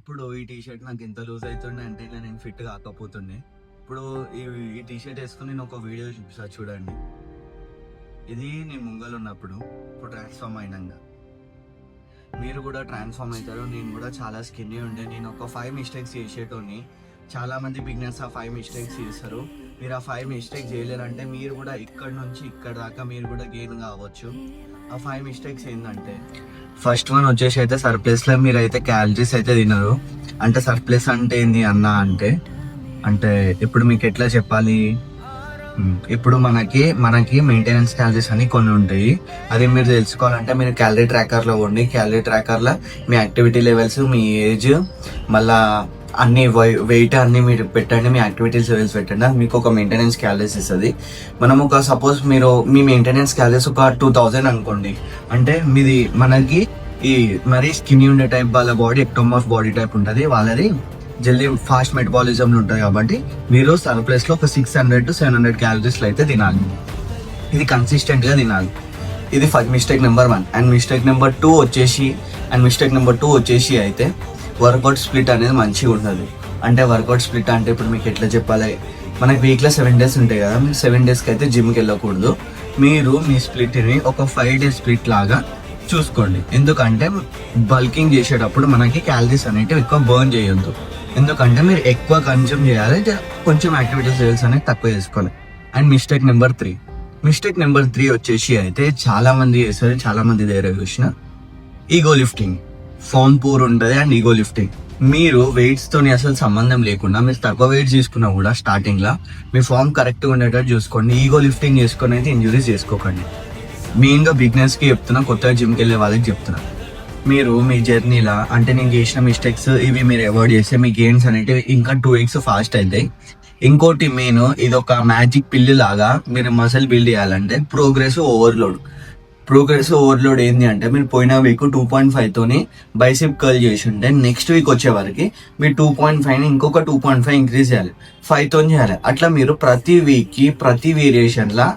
ఒకప్పుడు ఈ T shirt నాకు ఎంత లూజ్ అవుతుండే అంటే ఇలా నేను ఫిట్ కాకపోతుండే. ఇప్పుడు ఈ టీ షర్ట్ వేసుకుని నేను ఒక వీడియో చూపిస్తా చూడండి. ఇది నేను ముంగలు ఉన్నప్పుడు, ఇప్పుడు ట్రాన్స్ఫార్మ్ అయినాక మీరు కూడా ట్రాన్స్ఫార్మ్ అవుతారు. నేను కూడా చాలా స్కిన్నీ ఉండే, నేను ఒక 5 మిస్టేక్స్ చేసేటోని. చాలా మంది బిగినర్స్ ఆ 5 మిస్టేక్స్ చేస్తారు. మీరు ఆ 5 మిస్టేక్స్ చేయలేరంటే మీరు కూడా ఇక్కడ నుంచి ఇక్కడ దాకా మీరు కూడా గెయిన్ కావచ్చు. ఆ 5 మిస్టేక్స్ ఏంటంటే, ఫస్ట్ వన్ వచ్చేసి అయితే సర్ప్లస్ లో మీరు అయితే క్యాలరీస్ అయితే తినరు. అంటే సర్ప్లస్ అంటే ఏంది అన్న అంటే అంటే ఇప్పుడు మీకు ఎట్లా చెప్పాలి, ఇప్పుడు మనకి మెయింటెనెన్స్ క్యాలరీస్ అని కొన్ని ఉంటాయి. అది మీరు తెలుసుకోవాలంటే మీరు క్యాలరీ ట్రాకర్ లో ఉండి, క్యాలరీ ట్రాకర్ లో మీ యాక్టివిటీ లెవెల్స్, మీ ఏజ్, మళ్ళా అన్ని వెయిట్ అన్ని మీరు పెట్టండి, మీ యాక్టివిటీస్ లెవెల్స్ పెట్టండి. అది మీకు ఒక మెయింటెనెన్స్ క్యాలరీస్ ఇస్తుంది. మనం ఒక సపోజ్ మీ మెయింటెనెన్స్ క్యాలరీస్ ఒక 2000 అనుకోండి. అంటే మనకి ఈ మరీ స్కిన్నీ ఉండే టైప్ వాళ్ళ బాడీ ఎక్టోమర్ఫ్ బాడీ టైప్ ఉంటుంది, వాళ్ళది జల్దీ ఫాస్ట్ మెటబాలిజంలు ఉంటాయి. కాబట్టి మీరు సర్ప్లస్ లో ఒక 600 to 700 క్యాలరీస్ అయితే తినాలి. ఇది కన్సిస్టెంట్ గా తినాలి. ఇది mistake number 1. And mistake number 2 వచ్చేసి అయితే వర్కౌట్ స్ప్లిట్ అనేది మంచిగా ఉండదు. అంటే వర్కౌట్ స్ప్లిట్ అంటే ఇప్పుడు మీకు ఎట్లా చెప్పాలి, మనకి వీక్లో 7 days ఉంటాయి కదా, మీరు 7 daysకి అయితే జిమ్కి వెళ్ళకూడదు. మీరు మీ స్ప్లిట్ని ఒక 5 days స్ప్లిట్ లాగా చూసుకోండి. ఎందుకంటే బల్కింగ్ చేసేటప్పుడు మనకి క్యాలరీస్ అనేవి ఎక్కువ బర్న్ చేయొద్దు. ఎందుకంటే మీరు ఎక్కువ కన్జ్యూమ్ చేయాలి, కొంచెం యాక్టివిటీస్ లెవెల్స్ అనేది తక్కువ చేసుకోవాలి. అండ్ మిస్టేక్ నెంబర్ 3 వచ్చేసి అయితే చాలా మంది చేస్తారు, చాలా మంది దగ్గర చూసిన ఈగో లిఫ్టింగ్. ఫామ్ పూర్ ఉంటుంది అండ్ ఈగో లిఫ్టింగ్. మీరు వెయిట్స్ తోని అసలు సంబంధం లేకుండా మీరు తక్కువ వెయిట్స్ తీసుకున్నా కూడా స్టార్టింగ్ లా మీ ఫామ్ కరెక్ట్ గా ఉండేటట్టు చూసుకోండి. ఈగో లిఫ్టింగ్ చేసుకొని అయితే ఇంజురీస్ చేసుకోకండి. మెయిన్ గా బిగినర్స్ కి చెప్తున్నా, కొత్తగా జిమ్కి వెళ్ళే వాళ్ళకి చెప్తున్నా. మీరు మీ జర్నీలా అంటే నేను చేసిన మిస్టేక్స్ ఇవి మీరు అవాయిడ్ చేస్తే మీ గెయిన్స్ అనేవి ఇంకా 2x ఫాస్ట్ అవుతాయి. ఇంకోటి మెయిన్, ఇది ఒక మ్యాజిక్ పిల్లి లాగా మీరు మసిల్ బిల్డ్ చేయాలంటే ప్రోగ్రెసివ్ ఓవర్లోడ్ ఏంది అంటే, మీరు పోయిన వీక్ 2.5 తోని బైసెప్ కర్ల్ చేసి ఉంటే నెక్స్ట్ వీక్ వచ్చే వరకు మీరు 2.5 ఇంకొక 2.5 ఇంక్రీజ్ చేయాలి, 5 తోని చేయాలి. అట్లా మీరు ప్రతి వీక్ కి ప్రతి వేరియేషన్ లా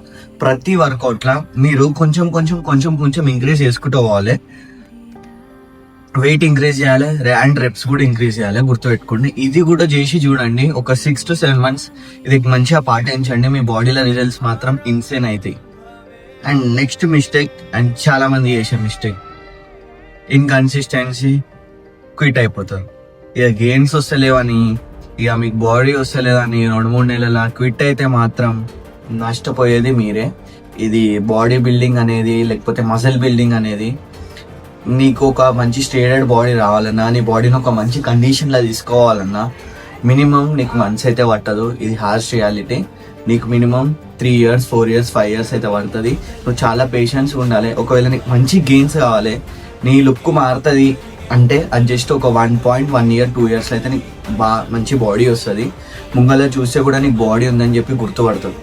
ప్రతి వర్కౌట్ లా మీరు కొంచెం ఇంక్రీజ్ చేసుకుంటూ పోవాలి. వెయిట్ ఇంక్రీజ్ చేయాలి అండ్ రెప్స్ కూడా ఇంక్రీజ్ చేయాలి. గుర్తుపెట్టుకోండి. ఇది కూడా చేసి చూడండి, ఒక 6 to 7 months ఇది మంచిగా పాటించండి. మీ బాడీలో రిజల్ట్స్ మాత్రం ఇన్సేన్ అవుతాయి. అండ్ నెక్స్ట్ మిస్టేక్, అండ్ చాలా మంది చేసే మిస్టేక్, ఇన్కన్సిస్టెన్సీ. క్విట్ అయిపోతారు. ఇక గెయిన్స్ వస్తలేవని, ఇక మీకు బాడీ వస్తలేదని 2-3 నెలల క్విట్ అయితే మాత్రం నష్టపోయేది మీరే. ఇది బాడీ బిల్డింగ్ అనేది, లేకపోతే మసిల్ బిల్డింగ్ అనేది, నీకు ఒక మంచి స్టేటెడ్ బాడీ రావాలన్నా, నీ బాడీని ఒక మంచి కండిషన్లో తీసుకోవాలన్నా మినిమం నీకు మంత్స్ అయితే పట్టదు. ఇది హార్ష్ రియాలిటీ. నీకు మినిమం 3 years 4 years 5 years అయితే పడుతుంది. నువ్వు చాలా పేషెన్స్ ఉండాలి. ఒకవేళ నీకు మంచి గెయిన్స్ కావాలి, నీ లుక్ మారుతుంది అంటే అది జస్ట్ ఒక 1 year 2 years అయితే నీకు మంచి బాడీ వస్తుంది. ముంగల చూస్తే కూడా నీకు బాడీ ఉందని చెప్పి గుర్తుపడుతుంది.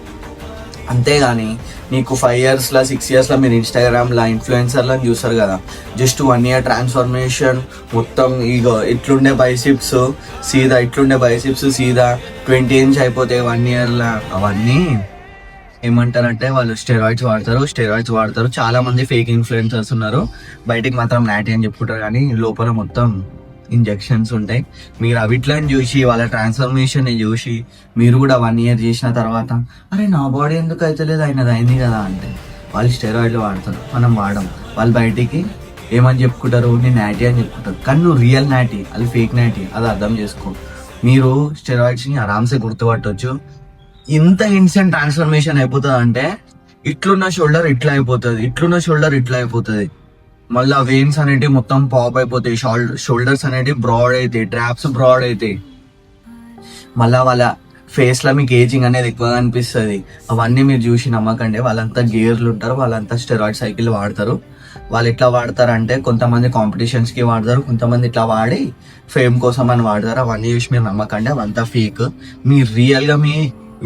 అంతేగాని నీకు 5 years 6 years మీరు ఇన్స్టాగ్రామ్లో ఇన్ఫ్లుయెన్సర్లను చూస్తారు కదా, జస్ట్ 1 year ట్రాన్స్ఫర్మేషన్ మొత్తం ఇగో ఇట్లుండే బైసిప్స్ సీదా 20 inch అయిపోతే 1 yearలో. అవన్నీ ఏమంటారంటే వాళ్ళు స్టెరాయిడ్స్ వాడతారు. చాలా మంది ఫేక్ ఇన్ఫ్లుయెన్సర్స్ ఉన్నారు. బయటికి మాత్రం నాటి అని చెప్పుకుంటారు, కానీ లోపల మొత్తం ఇంజెక్షన్స్ ఉంటాయి. మీరు అవిట్లని చూసి వాళ్ళ ట్రాన్స్ఫర్మేషన్ చూసి మీరు కూడా 1 year చేసిన తర్వాత అరే నా బాడీ ఎందుకు అవుతలేదు, అయినది అయింది కదా అంటే వాళ్ళు స్టెరాయిడ్లు వాడతారు, మనం వాడడం. వాళ్ళు బయటికి ఏమని చెప్పుకుంటారు, నేను నాటి అని చెప్పుకుంటారు, కానీ నువ్వు రియల్ నాటి, అది ఫేక్ నాటి, అది అర్థం చేసుకో. మీరు స్టెరాయిడ్స్ని ఆరామ్సే గుర్తుపట్టవచ్చు. ఇంత ఇన్స్టెంట్ ట్రాన్స్ఫర్మేషన్ అయిపోతుంది అంటే ఇట్లున్న షోల్డర్ ఇట్లా అయిపోతుంది, మళ్ళీ వెయిన్స్ అనేటివి మొత్తం పాప్ అయిపోతాయి, షోల్డర్స్ అనేటివి బ్రాడ్ అవుతాయి, ట్రాప్స్ బ్రాడ్ అవుతాయి. మళ్ళీ వాళ్ళ ఫేస్ లో మీకు ఏజింగ్ అనేది ఎక్కువగా అనిపిస్తుంది. అవన్నీ మీరు చూసి నమ్మకండి. వాళ్ళంతా గేర్లు ఉంటారు, వాళ్ళంతా స్టెరాయిడ్ సైకిల్ వాడతారు. వాళ్ళు ఎట్లా వాడతారంటే కొంతమంది కాంపిటీషన్స్ కి వాడతారు, కొంతమంది ఇట్లా వాడి ఫేమ్ కోసం అని వాడతారు. అవన్నీ చూసి మీరు నమ్మకండి, అవంతా ఫేక్. మీరు రియల్ గా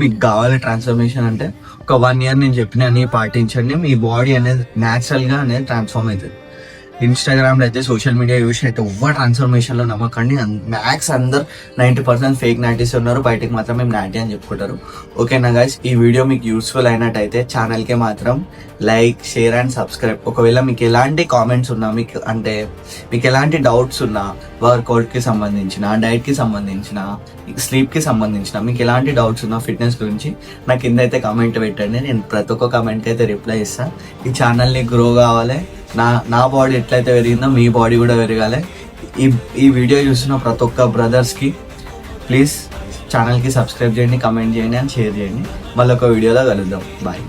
మీకు కావాలి ట్రాన్స్ఫర్మేషన్ అంటే ఒక 1 year నేను చెప్పిన అన్ని పాటించండి. మీ బాడీ అనేది న్యాచురల్ గా అనేది ట్రాన్స్ఫార్మ్ అవుతుంది. ఇన్స్టాగ్రామ్లో అయితే సోషల్ మీడియా యూస్ అయితే ఎవ్వరు ట్రాన్స్ఫర్మేషన్లో నమ్మకండి. మ్యాక్స్ అందరు 90% ఫేక్ నాటీస్ ఉన్నారు, బయటకు మాత్రం మేము నాటీ అని చెప్పుకుంటారు. ఓకేనా గైస్, ఈ వీడియో మీకు యూస్ఫుల్ అయినట్టయితే ఛానల్కి మాత్రం లైక్, షేర్ అండ్ సబ్స్క్రైబ్. ఒకవేళ మీకు ఎలాంటి కామెంట్స్ ఉన్నా, మీకు ఎలాంటి డౌట్స్ ఉన్నా, వర్కౌట్కి సంబంధించిన, డైట్కి సంబంధించిన, స్లీప్కి సంబంధించిన, మీకు ఎలాంటి డౌట్స్ ఉన్నా ఫిట్నెస్ గురించి నాకు కింద అయితే కామెంట్ పెట్టండి. నేను ప్రతి ఒక్క కామెంట్కి అయితే రిప్లై ఇస్తాను. ఈ ఛానల్ని గ్రో కావాలి, నా బాడీ ఎట్లయితే పెరిగిందో మీ బాడీ కూడా పెరగాలి. ఈ వీడియో చూస్తున్న ప్రతి ఒక్క బ్రదర్స్కి ప్లీజ్ ఛానల్కి సబ్స్క్రైబ్ చేయండి, కమెంట్ చేయండి అండ్ షేర్ చేయండి. మళ్ళీ ఒక వీడియోలో కలుద్దాం. బాయ్.